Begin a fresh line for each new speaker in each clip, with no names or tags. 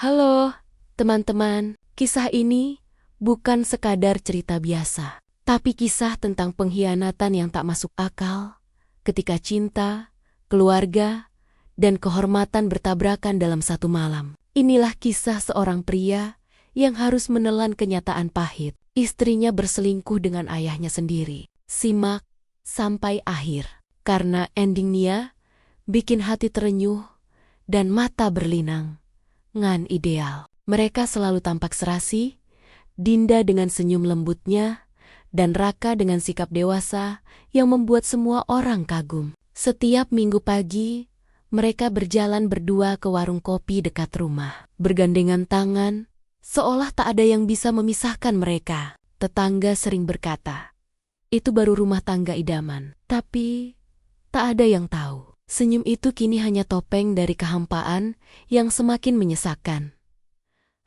Halo, teman-teman. Kisah ini bukan sekadar cerita biasa, tapi kisah tentang pengkhianatan yang tak masuk akal ketika cinta, keluarga, dan kehormatan bertabrakan dalam satu malam. Inilah kisah seorang pria yang harus menelan kenyataan pahit. Istrinya berselingkuh dengan ayahnya sendiri. Simak sampai akhir, karena endingnya bikin hati terenyuh dan mata berlinang. Ngan ideal. Mereka selalu tampak serasi, Dinda dengan senyum lembutnya, dan Raka dengan sikap dewasa yang membuat semua orang kagum. Setiap minggu pagi, mereka berjalan berdua ke warung kopi dekat rumah. Bergandengan tangan, seolah tak ada yang bisa memisahkan mereka. Tetangga sering berkata, itu baru rumah tangga idaman. Tapi, tak ada yang tahu. Senyum itu kini hanya topeng dari kehampaan yang semakin menyesakkan.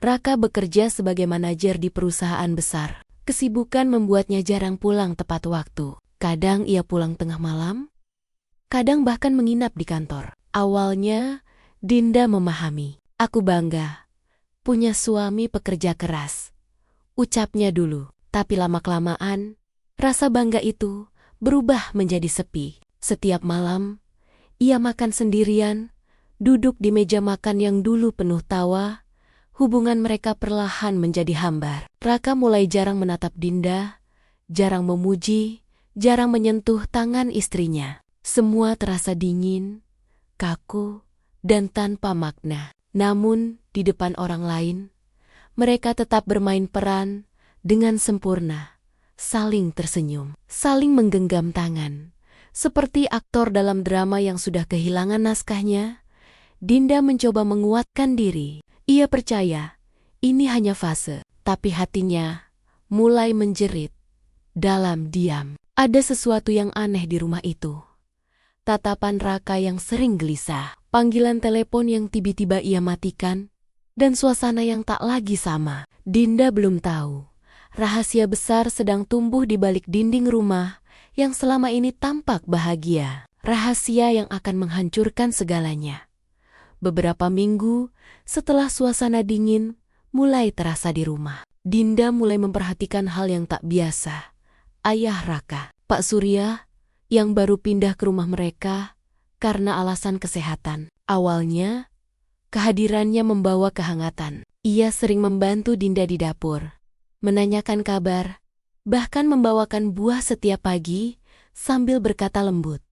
Raka bekerja sebagai manajer di perusahaan besar. Kesibukan membuatnya jarang pulang tepat waktu. Kadang ia pulang tengah malam, kadang bahkan menginap di kantor. Awalnya, Dinda memahami. Aku bangga punya suami pekerja keras, ucapnya dulu. Tapi lama-kelamaan, rasa bangga itu berubah menjadi sepi. Setiap malam, ia makan sendirian, duduk di meja makan yang dulu penuh tawa. Hubungan mereka perlahan menjadi hambar. Raka mulai jarang menatap Dinda, jarang memuji, jarang menyentuh tangan istrinya. Semua terasa dingin, kaku, dan tanpa makna. Namun, di depan orang lain, mereka tetap bermain peran dengan sempurna, saling tersenyum, saling menggenggam tangan. Seperti aktor dalam drama yang sudah kehilangan naskahnya, Dinda mencoba menguatkan diri. Ia percaya ini hanya fase, tapi hatinya mulai menjerit dalam diam. Ada sesuatu yang aneh di rumah itu. Tatapan Raka yang sering gelisah, panggilan telepon yang tiba-tiba ia matikan, dan suasana yang tak lagi sama. Dinda belum tahu, rahasia besar sedang tumbuh di balik dinding rumah yang selama ini tampak bahagia. Rahasia yang akan menghancurkan segalanya. Beberapa minggu setelah suasana dingin mulai terasa di rumah, Dinda mulai memperhatikan hal yang tak biasa. Ayah Raka, Pak Surya, yang baru pindah ke rumah mereka karena alasan kesehatan. Awalnya, kehadirannya membawa kehangatan. Ia sering membantu Dinda di dapur, menanyakan kabar, bahkan membawakan buah setiap pagi sambil berkata lembut,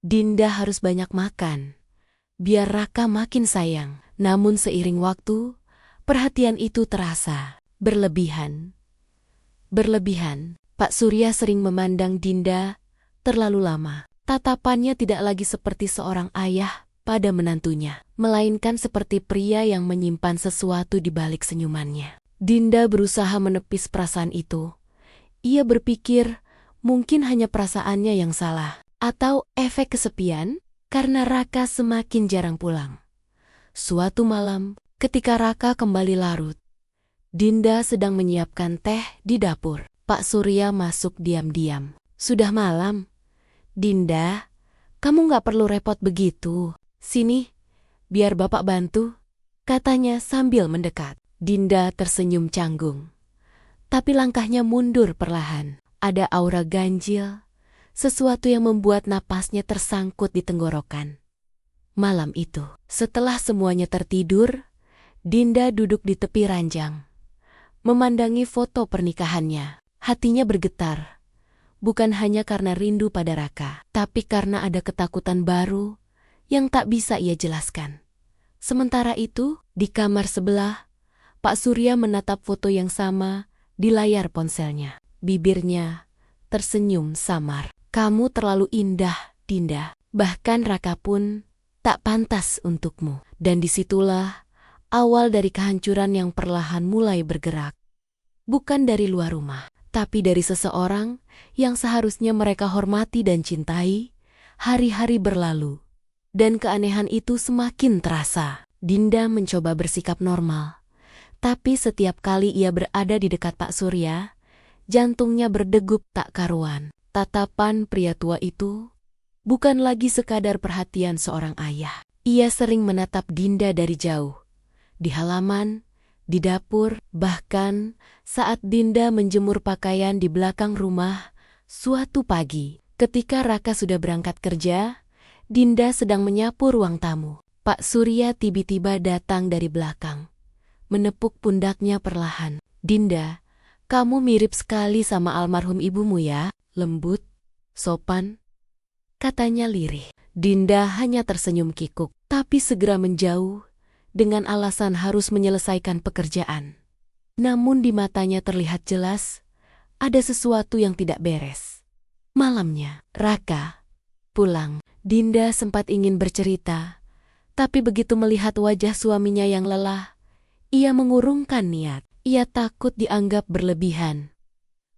Dinda harus banyak makan, biar Raka makin sayang. Namun seiring waktu, perhatian itu terasa berlebihan. Pak Surya sering memandang Dinda terlalu lama. Tatapannya tidak lagi seperti seorang ayah pada menantunya, melainkan seperti pria yang menyimpan sesuatu di balik senyumannya. Dinda berusaha menepis perasaan itu. Ia berpikir mungkin hanya perasaannya yang salah, atau efek kesepian karena Raka semakin jarang pulang. Suatu malam, ketika Raka kembali larut, Dinda sedang menyiapkan teh di dapur. Pak Surya masuk diam-diam. Sudah malam. Dinda, kamu gak perlu repot begitu. Sini, biar bapak bantu, katanya sambil mendekat. Dinda tersenyum canggung. Tapi langkahnya mundur perlahan. Ada aura ganjil, sesuatu yang membuat napasnya tersangkut di tenggorokan. Malam itu, setelah semuanya tertidur, Dinda duduk di tepi ranjang, memandangi foto pernikahannya. Hatinya bergetar, bukan hanya karena rindu pada Raka, tapi karena ada ketakutan baru yang tak bisa ia jelaskan. Sementara itu, di kamar sebelah, Pak Surya menatap foto yang sama di layar ponselnya. Bibirnya tersenyum samar. Kamu terlalu indah, Dinda. Bahkan Raka pun tak pantas untukmu. Dan disitulah awal dari kehancuran yang perlahan mulai bergerak. Bukan dari luar rumah, tapi dari seseorang yang seharusnya mereka hormati dan cintai. Hari-hari berlalu, dan keanehan itu semakin terasa. Dinda mencoba bersikap normal, tapi setiap kali ia berada di dekat Pak Surya, jantungnya berdegup tak karuan. Tatapan pria tua itu bukan lagi sekadar perhatian seorang ayah. Ia sering menatap Dinda dari jauh, di halaman, di dapur, bahkan saat Dinda menjemur pakaian di belakang rumah. Suatu pagi, ketika Raka sudah berangkat kerja, Dinda sedang menyapu ruang tamu. Pak Surya tiba-tiba datang dari belakang, menepuk pundaknya perlahan. "Dinda, kamu mirip sekali sama almarhum ibumu ya, lembut, sopan," katanya lirih. Dinda hanya tersenyum kikuk, tapi segera menjauh dengan alasan harus menyelesaikan pekerjaan. Namun di matanya terlihat jelas ada sesuatu yang tidak beres. Malamnya, Raka pulang. Dinda sempat ingin bercerita, tapi begitu melihat wajah suaminya yang lelah, ia mengurungkan niat. Ia takut dianggap berlebihan,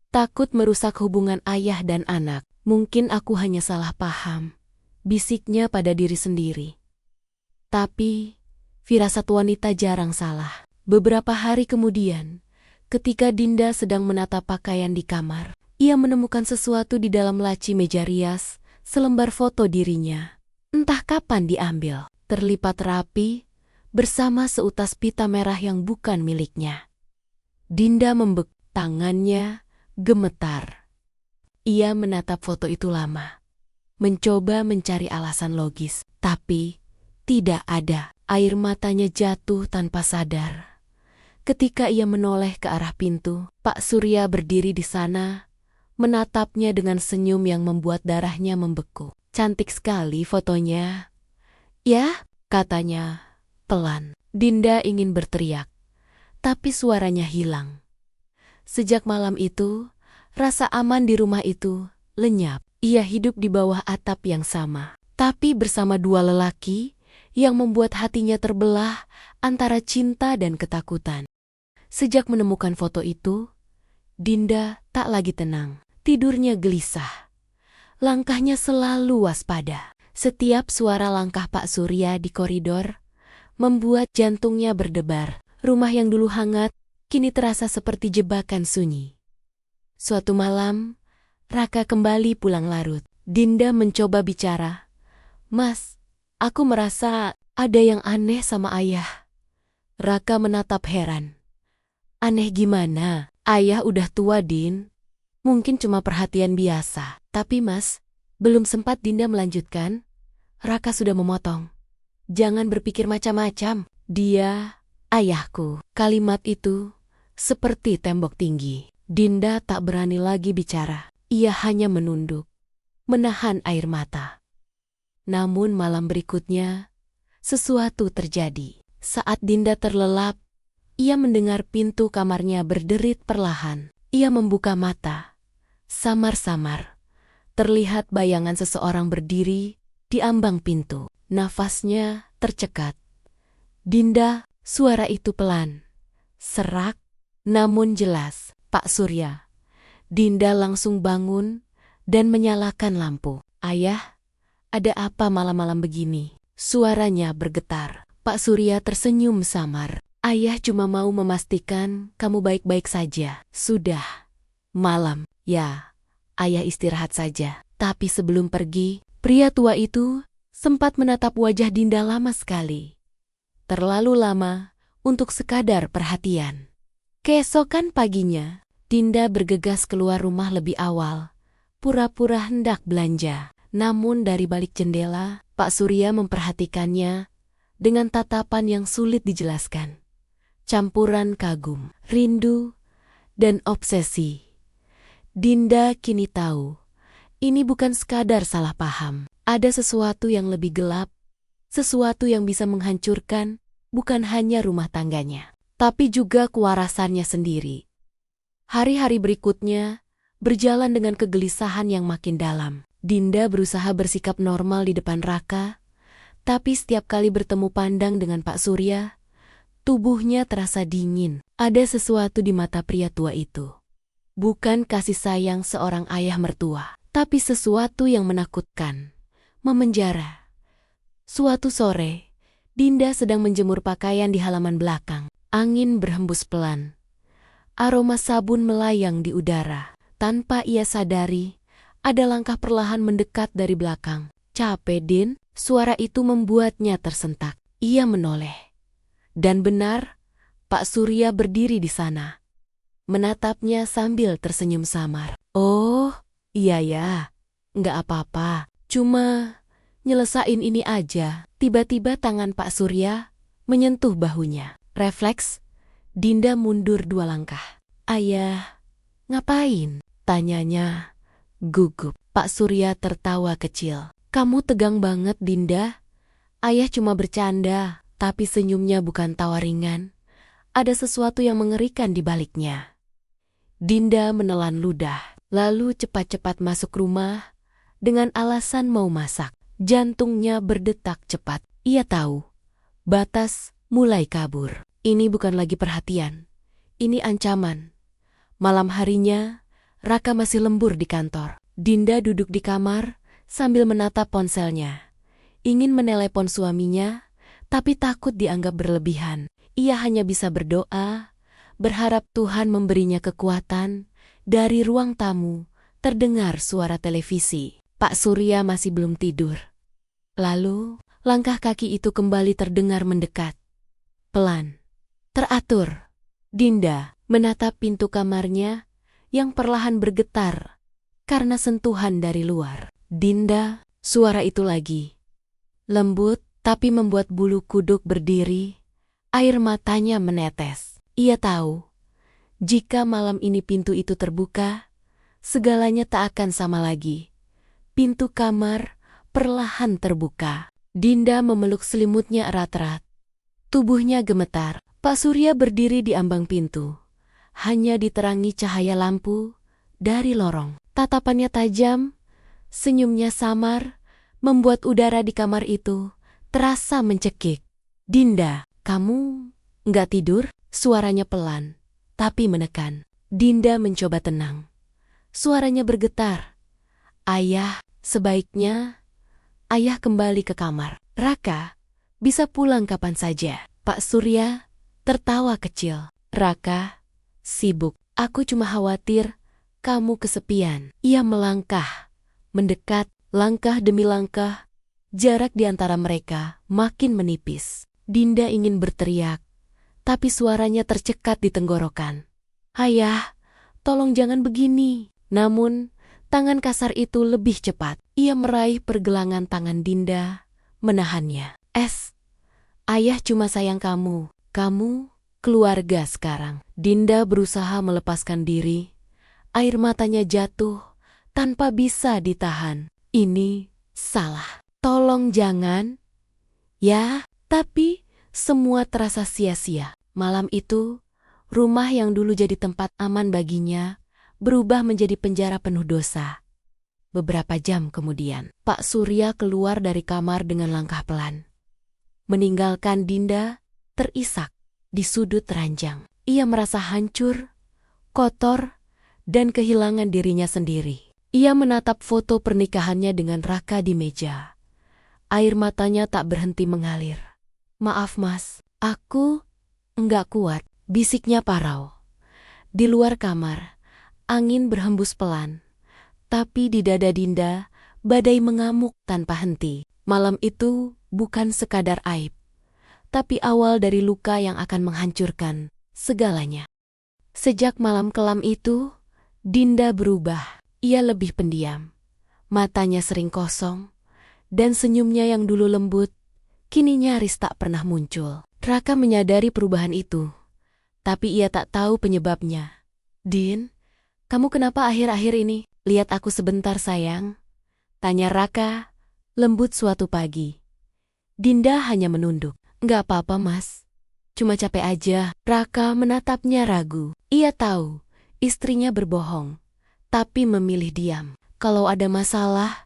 takut merusak hubungan ayah dan anak. "Mungkin aku hanya salah paham," bisiknya pada diri sendiri. Tapi firasat wanita jarang salah. Beberapa hari kemudian, ketika Dinda sedang menata pakaian di kamar, ia menemukan sesuatu di dalam laci meja rias, selembar foto dirinya. Entah kapan diambil, terlipat rapi bersama seutas pita merah yang bukan miliknya. Dinda membek, tangannya gemetar. Ia menatap foto itu lama, mencoba mencari alasan logis, tapi tidak ada. Air matanya jatuh tanpa sadar. Ketika ia menoleh ke arah pintu, Pak Surya berdiri di sana, menatapnya dengan senyum yang membuat darahnya membeku. "Cantik sekali fotonya." "Ya," katanya pelan. Dinda ingin berteriak, tapi suaranya hilang. Sejak malam itu, rasa aman di rumah itu lenyap. Ia hidup di bawah atap yang sama, tapi bersama dua lelaki yang membuat hatinya terbelah antara cinta dan ketakutan. Sejak menemukan foto itu, Dinda tak lagi tenang. Tidurnya gelisah. Langkahnya selalu waspada. Setiap suara langkah Pak Surya di koridor membuat jantungnya berdebar. Rumah yang dulu hangat kini terasa seperti jebakan sunyi. Suatu malam, Raka kembali pulang larut. Dinda mencoba bicara. "Mas, aku merasa ada yang aneh sama ayah." Raka menatap heran. "Aneh gimana? Ayah udah tua, Din. Mungkin cuma perhatian biasa." "Tapi mas," belum sempat Dinda melanjutkan, Raka sudah memotong. "Jangan berpikir macam-macam. Dia ayahku." Kalimat itu seperti tembok tinggi. Dinda tak berani lagi bicara. Ia hanya menunduk, menahan air mata. Namun malam berikutnya, sesuatu terjadi. Saat Dinda terlelap, ia mendengar pintu kamarnya berderit perlahan. Ia membuka mata. Samar-samar, terlihat bayangan seseorang berdiri di ambang pintu. Nafasnya tercekat. "Dinda," suara itu pelan, serak, namun jelas. "Pak Surya." Dinda langsung bangun dan menyalakan lampu. "Ayah, ada apa malam-malam begini?" Suaranya bergetar. Pak Surya tersenyum samar. "Ayah cuma mau memastikan kamu baik-baik saja." "Sudah malam, ya. Ayah istirahat saja." Tapi sebelum pergi, pria tua itu sempat menatap wajah Dinda lama sekali. Terlalu lama untuk sekadar perhatian. Keesokan paginya, Dinda bergegas keluar rumah lebih awal, pura-pura hendak belanja. Namun dari balik jendela, Pak Surya memperhatikannya dengan tatapan yang sulit dijelaskan. Campuran kagum, rindu, dan obsesi. Dinda kini tahu, ini bukan sekadar salah paham. Ada sesuatu yang lebih gelap, sesuatu yang bisa menghancurkan bukan hanya rumah tangganya, tapi juga kewarasannya sendiri. Hari-hari berikutnya berjalan dengan kegelisahan yang makin dalam. Dinda berusaha bersikap normal di depan Raka, tapi setiap kali bertemu pandang dengan Pak Surya, tubuhnya terasa dingin. Ada sesuatu di mata pria tua itu. Bukan kasih sayang seorang ayah mertua, tapi sesuatu yang menakutkan, memenjara. Suatu sore, Dinda sedang menjemur pakaian di halaman belakang. Angin berhembus pelan. Aroma sabun melayang di udara. Tanpa ia sadari, ada langkah perlahan mendekat dari belakang. "Capek, Din?" Suara itu membuatnya tersentak. Ia menoleh. Dan benar, Pak Surya berdiri di sana, menatapnya sambil tersenyum samar. Oh, iya ya, nggak apa-apa, cuma nyelesain ini aja. Tiba-tiba tangan Pak Surya menyentuh bahunya. Refleks, Dinda mundur 2 langkah. Ayah, ngapain? Tanyanya gugup. Pak Surya tertawa kecil. Kamu tegang banget, Dinda. Ayah cuma bercanda, tapi senyumnya bukan tawa ringan. Ada sesuatu yang mengerikan di baliknya. Dinda menelan ludah, lalu cepat-cepat masuk rumah dengan alasan mau masak. Jantungnya berdetak cepat. Ia tahu, batas mulai kabur. Ini bukan lagi perhatian, ini ancaman. Malam harinya, Raka masih lembur di kantor. Dinda duduk di kamar sambil menatap ponselnya. Ingin menelepon suaminya, tapi takut dianggap berlebihan. Ia hanya bisa berdoa, berharap Tuhan memberinya kekuatan. Dari ruang tamu, terdengar suara televisi. Pak Surya masih belum tidur. Lalu, langkah kaki itu kembali terdengar mendekat. Pelan, teratur. Dinda menatap pintu kamarnya yang perlahan bergetar karena sentuhan dari luar. Dinda, suara itu lagi. Lembut, tapi membuat bulu kuduk berdiri. Air matanya menetes. Ia tahu, jika malam ini pintu itu terbuka, segalanya tak akan sama lagi. Pintu kamar perlahan terbuka. Dinda memeluk selimutnya erat-erat. Tubuhnya gemetar. Pak Surya berdiri di ambang pintu. Hanya diterangi cahaya lampu dari lorong. Tatapannya tajam, senyumnya samar, membuat udara di kamar itu terasa mencekik. Dinda, kamu nggak tidur? Suaranya pelan, tapi menekan. Dinda mencoba tenang. Suaranya bergetar. Ayah, sebaiknya ayah kembali ke kamar. Raka, bisa pulang kapan saja. Pak Surya tertawa kecil. Raka, sibuk. Aku cuma khawatir kamu kesepian. Ia melangkah, mendekat, langkah demi langkah. Jarak di antara mereka makin menipis. Dinda ingin berteriak, tapi suaranya tercekat di tenggorokan. Ayah, tolong jangan begini. Namun, tangan kasar itu lebih cepat. Ia meraih pergelangan tangan Dinda, menahannya. Ayah cuma sayang kamu. Kamu keluarga sekarang. Dinda berusaha melepaskan diri. Air matanya jatuh tanpa bisa ditahan. Ini salah. Tolong jangan. Ya, tapi semua terasa sia-sia. Malam itu, rumah yang dulu jadi tempat aman baginya berubah menjadi penjara penuh dosa. Beberapa jam kemudian, Pak Surya keluar dari kamar dengan langkah pelan, meninggalkan Dinda terisak di sudut ranjang. Ia merasa hancur, kotor, dan kehilangan dirinya sendiri. Ia menatap foto pernikahannya dengan Raka di meja. Air matanya tak berhenti mengalir. Maaf mas, aku enggak kuat, bisiknya parau. Di luar kamar, angin berhembus pelan. Tapi di dada Dinda, badai mengamuk tanpa henti. Malam itu bukan sekadar aib, tapi awal dari luka yang akan menghancurkan segalanya. Sejak malam kelam itu, Dinda berubah. Ia lebih pendiam. Matanya sering kosong, dan senyumnya yang dulu lembut, kini nyaris tak pernah muncul. Raka menyadari perubahan itu, tapi ia tak tahu penyebabnya. Din, kamu kenapa akhir-akhir ini? Lihat aku sebentar sayang, tanya Raka, lembut suatu pagi. Dinda hanya menunduk. Nggak apa-apa mas, cuma capek aja. Raka menatapnya ragu. Ia tahu, istrinya berbohong, tapi memilih diam. Kalau ada masalah,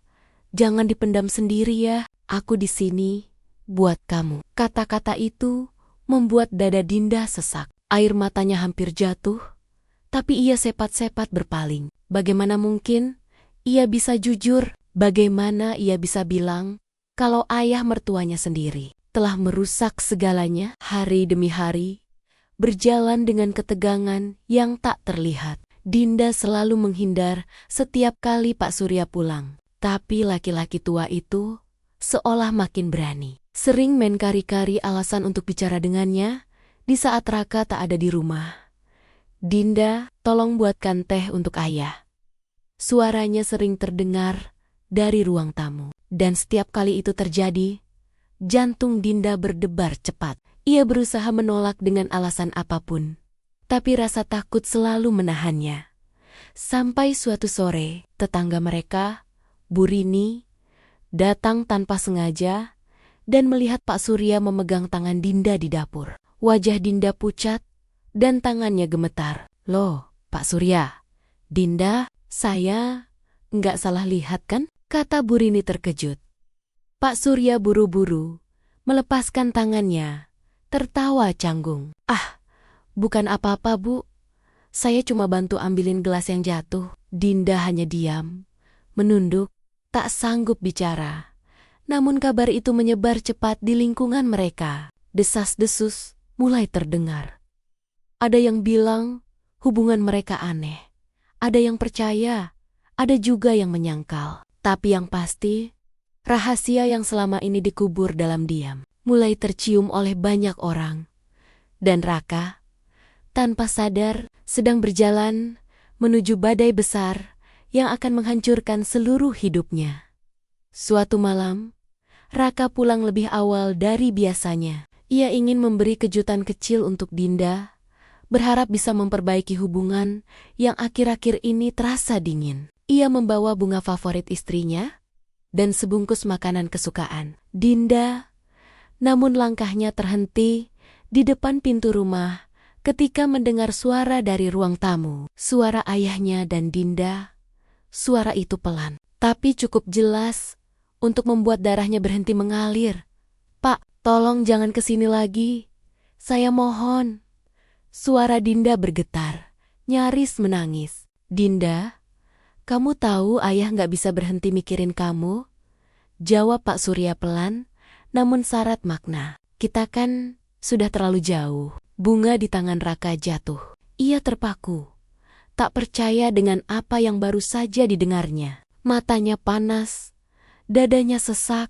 jangan dipendam sendiri ya. Aku di sini buat kamu. Kata-kata itu membuat dada Dinda sesak. Air matanya hampir jatuh, tapi ia sepat-sepat berpaling. Bagaimana mungkin ia bisa jujur? Bagaimana ia bisa bilang kalau ayah mertuanya sendiri telah merusak segalanya? Hari demi hari berjalan dengan ketegangan yang tak terlihat. Dinda selalu menghindar setiap kali Pak Surya pulang. Tapi laki-laki tua itu seolah makin berani. Sering mencari-cari alasan untuk bicara dengannya di saat Raka tak ada di rumah. "Dinda, tolong buatkan teh untuk ayah." Suaranya sering terdengar dari ruang tamu. Dan setiap kali itu terjadi, jantung Dinda berdebar cepat. Ia berusaha menolak dengan alasan apapun, tapi rasa takut selalu menahannya. Sampai suatu sore, tetangga mereka, Bu Rini, datang tanpa sengaja dan melihat Pak Surya memegang tangan Dinda di dapur. Wajah Dinda pucat dan tangannya gemetar. "Loh, Pak Surya, Dinda, saya nggak salah lihat kan?" kata Bu Rini terkejut. Pak Surya buru-buru melepaskan tangannya, tertawa canggung. "Ah, bukan apa-apa, Bu. Saya cuma bantu ambilin gelas yang jatuh." Dinda hanya diam, menunduk, tak sanggup bicara. Namun kabar itu menyebar cepat di lingkungan mereka. Desas-desus mulai terdengar. Ada yang bilang hubungan mereka aneh. Ada yang percaya, ada juga yang menyangkal. Tapi yang pasti, rahasia yang selama ini dikubur dalam diam mulai tercium oleh banyak orang. Dan Raka, tanpa sadar, sedang berjalan menuju badai besar yang akan menghancurkan seluruh hidupnya. Suatu malam, Raka pulang lebih awal dari biasanya. Ia ingin memberi kejutan kecil untuk Dinda, berharap bisa memperbaiki hubungan yang akhir-akhir ini terasa dingin. Ia membawa bunga favorit istrinya dan sebungkus makanan kesukaan Dinda, namun langkahnya terhenti di depan pintu rumah ketika mendengar suara dari ruang tamu. Suara ayahnya dan Dinda. Suara itu pelan, tapi cukup jelas untuk membuat darahnya berhenti mengalir. "Pak, tolong jangan kesini lagi. Saya mohon." Suara Dinda bergetar, nyaris menangis. "Dinda, kamu tahu ayah nggak bisa berhenti mikirin kamu?" jawab Pak Surya pelan, namun syarat makna. "Kita kan sudah terlalu jauh." Bunga di tangan Raka jatuh. Ia terpaku, tak percaya dengan apa yang baru saja didengarnya. Matanya panas, dadanya sesak,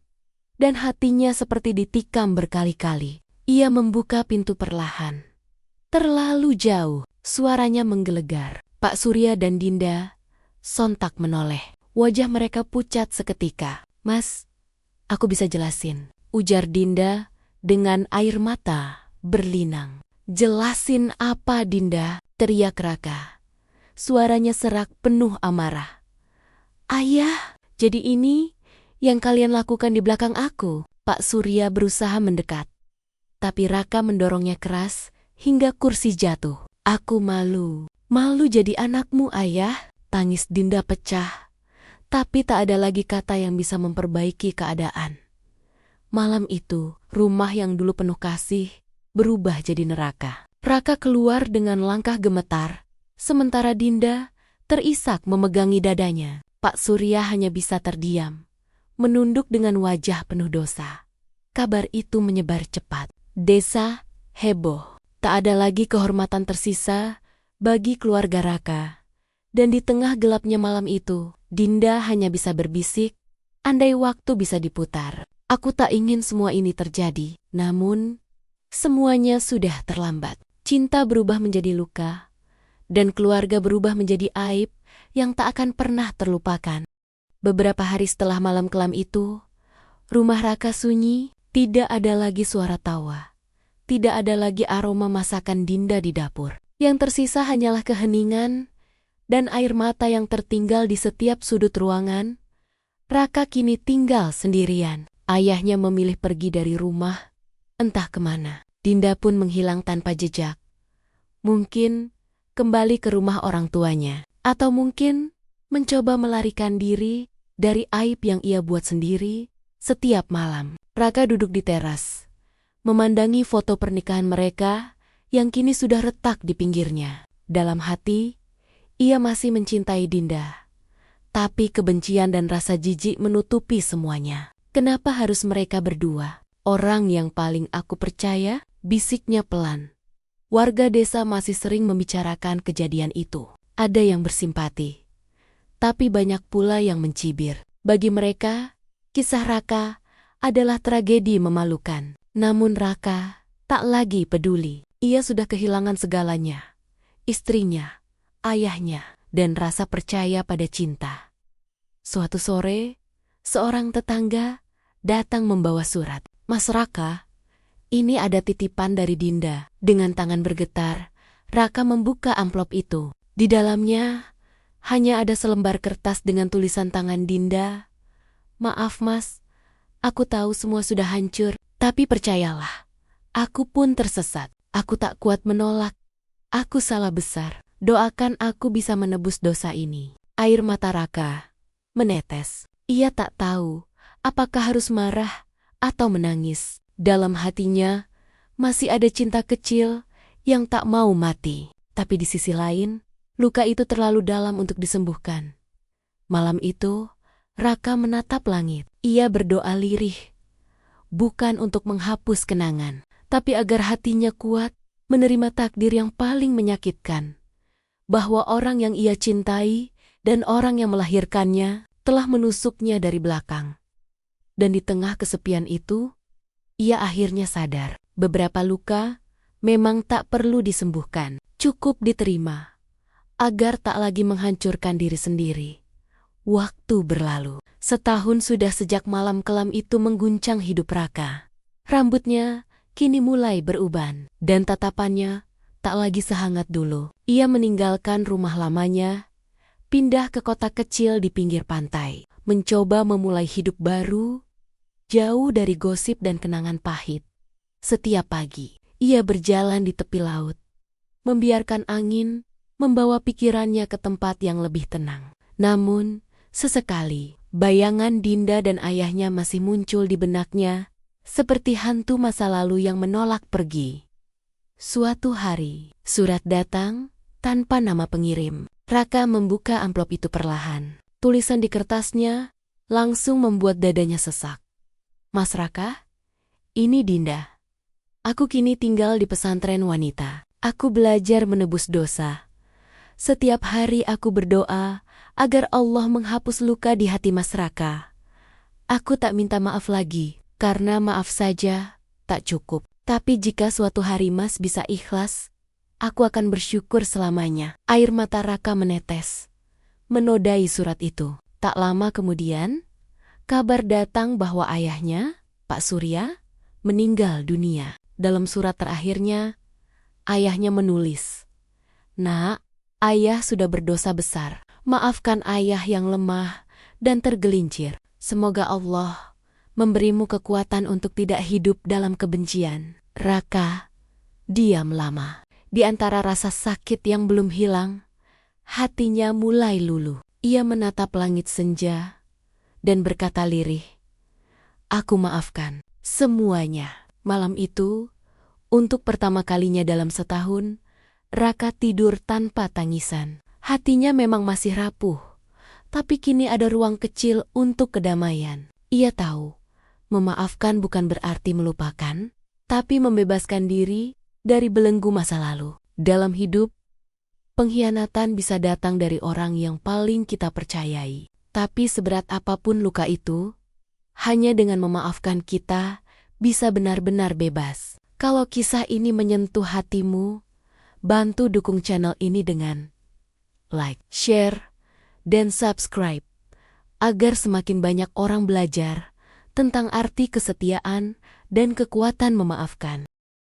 dan hatinya seperti ditikam berkali-kali. Ia membuka pintu perlahan. Terlalu jauh, suaranya menggelegar. Pak Surya dan Dinda sontak menoleh. Wajah mereka pucat seketika. "Mas, aku bisa jelasin," ujar Dinda dengan air mata berlinang. "Jelasin apa, Dinda?" teriak Raka. Suaranya serak penuh amarah. "Ayah, jadi ini yang kalian lakukan di belakang aku?" Pak Surya berusaha mendekat, tapi Raka mendorongnya keras hingga kursi jatuh. "Aku malu jadi anakmu, Ayah." Tangis Dinda pecah, tapi tak ada lagi kata yang bisa memperbaiki keadaan. Malam itu, rumah yang dulu penuh kasih berubah jadi neraka. Raka keluar dengan langkah gemetar, sementara Dinda terisak memegangi dadanya. Pak Surya hanya bisa terdiam, menunduk dengan wajah penuh dosa. Kabar itu menyebar cepat. Desa heboh. Tak ada lagi kehormatan tersisa bagi keluarga Raka. Dan di tengah gelapnya malam itu, Dinda hanya bisa berbisik, andai waktu bisa diputar. "Aku tak ingin semua ini terjadi." Namun, semuanya sudah terlambat. Cinta berubah menjadi luka, dan keluarga berubah menjadi aib yang tak akan pernah terlupakan. Beberapa hari setelah malam kelam itu, rumah Raka sunyi, tidak ada lagi suara tawa. Tidak ada lagi aroma masakan Dinda di dapur. Yang tersisa hanyalah keheningan dan air mata yang tertinggal di setiap sudut ruangan. Raka kini tinggal sendirian. Ayahnya memilih pergi dari rumah, entah kemana. Dinda pun menghilang tanpa jejak. Mungkin kembali ke rumah orang tuanya, atau mungkin mencoba melarikan diri dari aib yang ia buat sendiri setiap malam. Raka duduk di teras, memandangi foto pernikahan mereka yang kini sudah retak di pinggirnya. Dalam hati, ia masih mencintai Dinda, tapi kebencian dan rasa jijik menutupi semuanya. "Kenapa harus mereka berdua? Orang yang paling aku percaya," bisiknya pelan. Warga desa masih sering membicarakan kejadian itu. Ada yang bersimpati, tapi banyak pula yang mencibir. Bagi mereka, kisah Raka adalah tragedi memalukan. Namun Raka tak lagi peduli. Ia sudah kehilangan segalanya. Istrinya, ayahnya, dan rasa percaya pada cinta. Suatu sore, seorang tetangga datang membawa surat. "Mas Raka, ini ada titipan dari Dinda." Dengan tangan bergetar, Raka membuka amplop itu. Di dalamnya hanya ada selembar kertas dengan tulisan tangan Dinda. "Maaf mas, aku tahu semua sudah hancur, tapi percayalah, aku pun tersesat. Aku tak kuat menolak. Aku salah besar. Doakan aku bisa menebus dosa ini." Air mata Raka menetes. Ia tak tahu apakah harus marah atau menangis. Dalam hatinya masih ada cinta kecil yang tak mau mati. Tapi di sisi lain, luka itu terlalu dalam untuk disembuhkan. Malam itu, Raka menatap langit. Ia berdoa lirih, bukan untuk menghapus kenangan, tapi agar hatinya kuat menerima takdir yang paling menyakitkan. Bahwa orang yang ia cintai dan orang yang melahirkannya telah menusuknya dari belakang. Dan di tengah kesepian itu, ia akhirnya sadar. Beberapa luka memang tak perlu disembuhkan, cukup diterima, agar tak lagi menghancurkan diri sendiri. Waktu berlalu. Setahun sudah sejak malam kelam itu mengguncang hidup Raka. Rambutnya kini mulai beruban, dan tatapannya tak lagi sehangat dulu. Ia meninggalkan rumah lamanya, pindah ke kota kecil di pinggir pantai, mencoba memulai hidup baru, jauh dari gosip dan kenangan pahit. Setiap pagi, ia berjalan di tepi laut, membiarkan angin membawa pikirannya ke tempat yang lebih tenang. Namun, sesekali, bayangan Dinda dan ayahnya masih muncul di benaknya, seperti hantu masa lalu yang menolak pergi. Suatu hari, surat datang tanpa nama pengirim. Raka membuka amplop itu perlahan. Tulisan di kertasnya langsung membuat dadanya sesak. "Mas Raka, ini Dinda. Aku kini tinggal di pesantren wanita. Aku belajar menebus dosa. Setiap hari aku berdoa agar Allah menghapus luka di hati Mas Raka. Aku tak minta maaf lagi, karena maaf saja tak cukup. Tapi jika suatu hari Mas bisa ikhlas, aku akan bersyukur selamanya." Air mata Raka menetes, menodai surat itu. Tak lama kemudian, kabar datang bahwa ayahnya, Pak Surya, meninggal dunia. Dalam surat terakhirnya, ayahnya menulis, "Nak, ayah sudah berdosa besar. Maafkan ayah yang lemah dan tergelincir. Semoga Allah memberimu kekuatan untuk tidak hidup dalam kebencian." Raka diam lama. Di antara rasa sakit yang belum hilang, hatinya mulai luluh. Ia menatap langit senja dan berkata lirih, "Aku maafkan semuanya." Malam itu, untuk pertama kalinya dalam setahun, Raka tidur tanpa tangisan. Hatinya memang masih rapuh, tapi kini ada ruang kecil untuk kedamaian. Ia tahu, memaafkan bukan berarti melupakan, tapi membebaskan diri dari belenggu masa lalu. Dalam hidup, pengkhianatan bisa datang dari orang yang paling kita percayai. Tapi seberat apapun luka itu, hanya dengan memaafkan kita bisa benar-benar bebas. Kalau kisah ini menyentuh hatimu, bantu dukung channel ini dengan like, share, dan subscribe, agar semakin banyak orang belajar tentang arti kesetiaan dan kekuatan memaafkan.